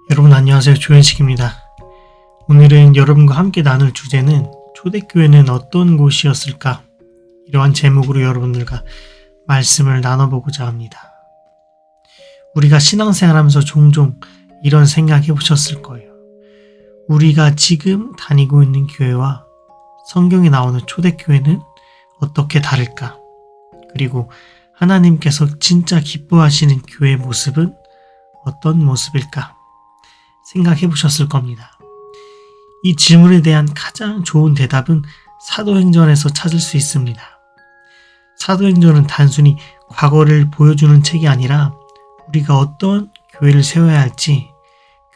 여러분 안녕하세요. 조현식입니다. 오늘은 여러분과 함께 나눌 주제는 초대교회는 어떤 곳이었을까? 이러한 제목으로 여러분들과 말씀을 나눠보고자 합니다. 우리가 신앙생활하면서 종종 이런 생각해 보셨을 거예요. 우리가 지금 다니고 있는 교회와 성경에 나오는 초대교회는 어떻게 다를까? 그리고 하나님께서 진짜 기뻐하시는 교회의 모습은 어떤 모습일까? 생각해 보셨을 겁니다. 이 질문에 대한 가장 좋은 대답은 사도행전에서 찾을 수 있습니다. 사도행전은 단순히 과거를 보여주는 책이 아니라 우리가 어떤 교회를 세워야 할지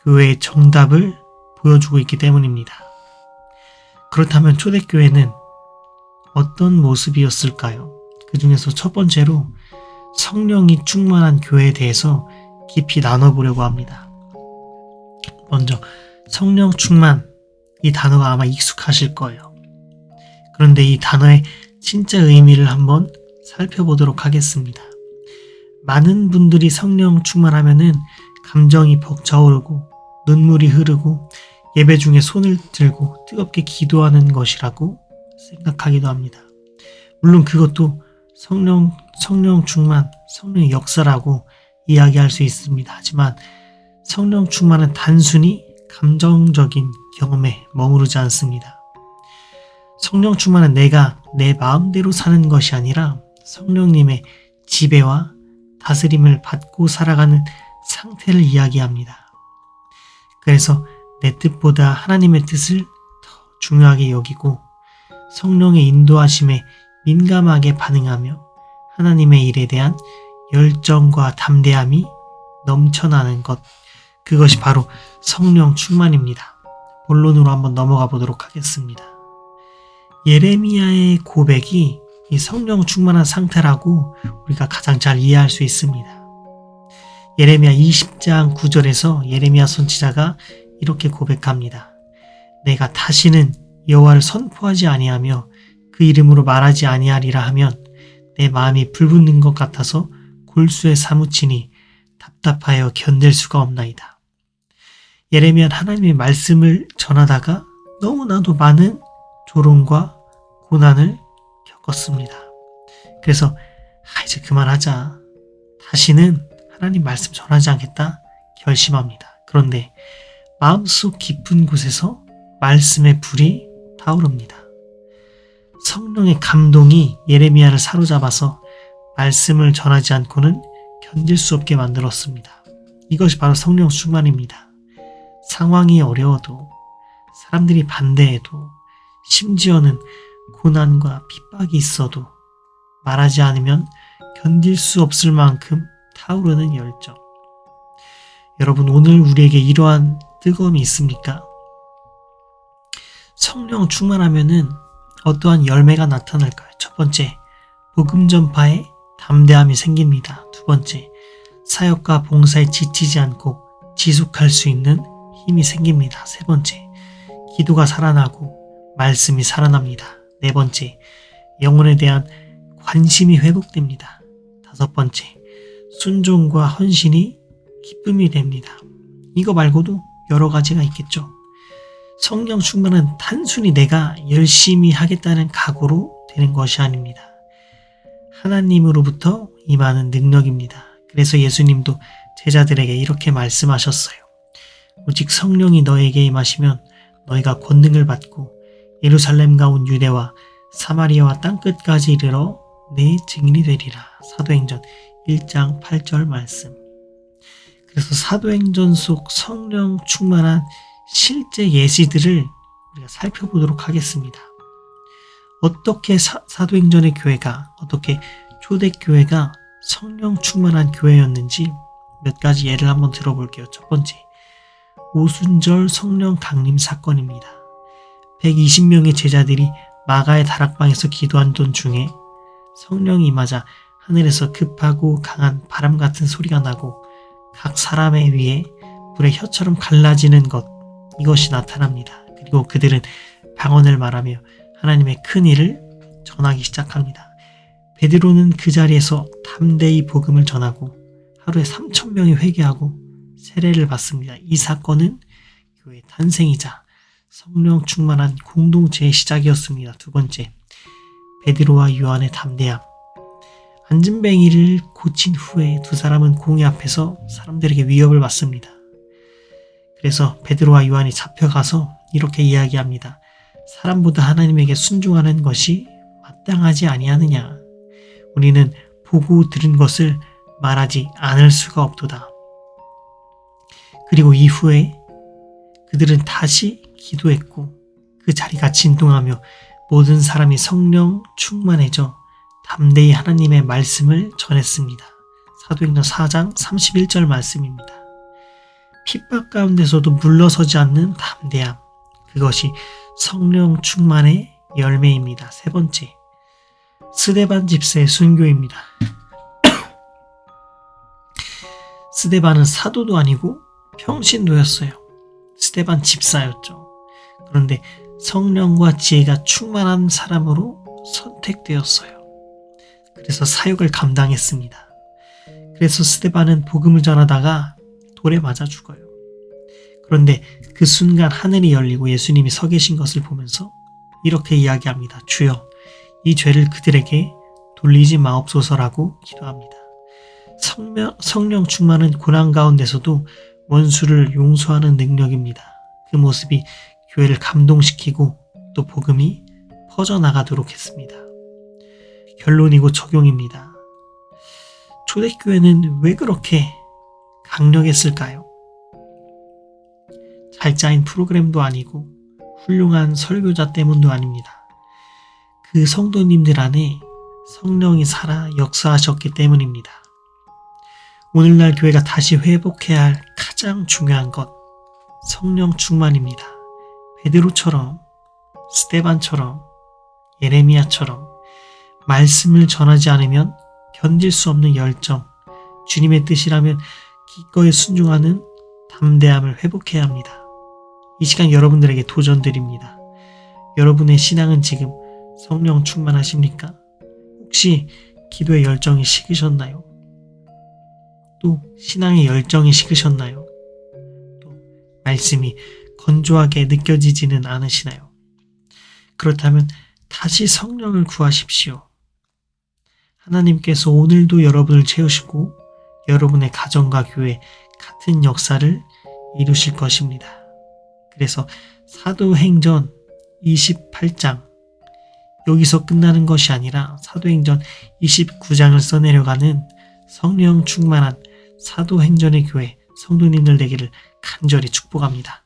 교회의 정답을 보여주고 있기 때문입니다. 그렇다면 초대교회는 어떤 모습이었을까요? 그 중에서 첫 번째로 성령이 충만한 교회에 대해서 깊이 나눠보려고 합니다. 먼저 성령 충만, 이 단어가 아마 익숙하실 거예요. 그런데 이 단어의 진짜 의미를 한번 살펴보도록 하겠습니다. 많은 분들이 성령 충만하면은 감정이 벅차오르고 눈물이 흐르고 예배 중에 손을 들고 뜨겁게 기도하는 것이라고 생각하기도 합니다. 물론 그것도 성령 충만, 성령의 역사라고 이야기할 수 있습니다. 하지만 성령 충만은 단순히 감정적인 경험에 머무르지 않습니다. 성령 충만은 내가 내 마음대로 사는 것이 아니라 성령님의 지배와 다스림을 받고 살아가는 상태를 이야기합니다. 그래서 내 뜻보다 하나님의 뜻을 더 중요하게 여기고 성령의 인도하심에 민감하게 반응하며 하나님의 일에 대한 열정과 담대함이 넘쳐나는 것, 그것이 바로 성령 충만입니다. 본론으로 한번 넘어가 보도록 하겠습니다. 예레미야의 고백이 이 성령 충만한 상태라고 우리가 가장 잘 이해할 수 있습니다. 예레미야 20장 9절에서 예레미야 선지자가 이렇게 고백합니다. 내가 다시는 여호와를 선포하지 아니하며 그 이름으로 말하지 아니하리라 하면 내 마음이 불붙는 것 같아서 골수에 사무치니 답답하여 견딜 수가 없나이다. 예레미야는 하나님의 말씀을 전하다가 너무나도 많은 조롱과 고난을 겪었습니다. 그래서 이제 그만하자. 다시는 하나님 말씀 전하지 않겠다 결심합니다. 그런데 마음속 깊은 곳에서 말씀의 불이 타오릅니다. 성령의 감동이 예레미야를 사로잡아서 말씀을 전하지 않고는 견딜 수 없게 만들었습니다. 이것이 바로 성령 충만입니다. 상황이 어려워도, 사람들이 반대해도, 심지어는 고난과 핍박이 있어도 말하지 않으면 견딜 수 없을 만큼 타오르는 열정. 여러분, 오늘 우리에게 이러한 뜨거움이 있습니까? 성령 충만하면은 어떠한 열매가 나타날까요? 첫 번째, 복음 전파에 담대함이 생깁니다. 두 번째, 사역과 봉사에 지치지 않고 지속할 수 있는 힘이 생깁니다. 세 번째, 기도가 살아나고 말씀이 살아납니다. 네 번째, 영혼에 대한 관심이 회복됩니다. 다섯 번째, 순종과 헌신이 기쁨이 됩니다. 이거 말고도 여러 가지가 있겠죠. 성령 충만은 단순히 내가 열심히 하겠다는 각오로 되는 것이 아닙니다. 하나님으로부터 임하는 능력입니다. 그래서 예수님도 제자들에게 이렇게 말씀하셨어요. 오직 성령이 너에게 임하시면 너희가 권능을 받고 예루살렘과 온 유대와 사마리아와 땅끝까지 이르러 내 증인이 되리라. 사도행전 1장 8절 말씀. 그래서 사도행전 속 성령 충만한 실제 예시들을 우리가 살펴보도록 하겠습니다. 어떻게 사도행전의 교회가, 어떻게 초대교회가 성령 충만한 교회였는지 몇 가지 예를 한번 들어볼게요. 첫 번째, 오순절 성령 강림 사건입니다. 120명의 제자들이 마가의 다락방에서 기도하던 중에 성령이 임하자 하늘에서 급하고 강한 바람 같은 소리가 나고 각 사람의 위에 불의 혀처럼 갈라지는 것, 이것이 나타납니다. 그리고 그들은 방언을 말하며 하나님의 큰 일을 전하기 시작합니다. 베드로는 그 자리에서 담대히 복음을 전하고 하루에 3,000명이 회개하고 세례를 받습니다. 이 사건은 교회 탄생이자 성령 충만한 공동체의 시작이었습니다. 두 번째, 베드로와 요한의 담대함. 안진뱅이를 고친 후에 두 사람은 공회 앞에서 사람들에게 위협을 받습니다. 그래서 베드로와 요한이 잡혀가서 이렇게 이야기합니다. 사람보다 하나님에게 순종하는 것이 마땅하지 아니하느냐. 우리는 보고 들은 것을 말하지 않을 수가 없도다. 그리고 이후에 그들은 다시 기도했고 그 자리가 진동하며 모든 사람이 성령 충만해져 담대히 하나님의 말씀을 전했습니다. 사도행전 4장 31절 말씀입니다. 핍박 가운데서도 물러서지 않는 담대함. 그것이 성령 충만의 열매입니다. 세 번째, 스데반 집사의 순교입니다. 스데반은 사도도 아니고 평신도였어요. 스데반 집사였죠. 그런데 성령과 지혜가 충만한 사람으로 선택되었어요. 그래서 사역을 감당했습니다. 그래서 스데반은 복음을 전하다가 돌에 맞아 죽어요. 그런데 그 순간 하늘이 열리고 예수님이 서 계신 것을 보면서 이렇게 이야기합니다. 주여, 이 죄를 그들에게 돌리지 마옵소서라고 기도합니다. 성령 충만은 고난 가운데서도 원수를 용서하는 능력입니다. 그 모습이 교회를 감동시키고 또 복음이 퍼져나가도록 했습니다. 결론이고 적용입니다. 초대교회는 왜 그렇게 강력했을까요? 잘 짜인 프로그램도 아니고 훌륭한 설교자 때문도 아닙니다. 그 성도님들 안에 성령이 살아 역사하셨기 때문입니다. 오늘날 교회가 다시 회복해야 할 가장 중요한 것, 성령 충만입니다. 베드로처럼, 스데반처럼, 예레미야처럼 말씀을 전하지 않으면 견딜 수 없는 열정, 주님의 뜻이라면 기꺼이 순종하는 담대함을 회복해야 합니다. 이 시간 여러분들에게 도전드립니다. 여러분의 신앙은 지금 성령 충만하십니까? 혹시 기도의 열정이 식으셨나요? 또 신앙의 열정이 식으셨나요? 또 말씀이 건조하게 느껴지지는 않으시나요? 그렇다면 다시 성령을 구하십시오. 하나님께서 오늘도 여러분을 채우시고 여러분의 가정과 교회 같은 역사를 이루실 것입니다. 그래서 사도행전 28장, 여기서 끝나는 것이 아니라 사도행전 29장을 써내려가는 성령 충만한 사도행전의 교회 성도님들 되기를 간절히 축복합니다.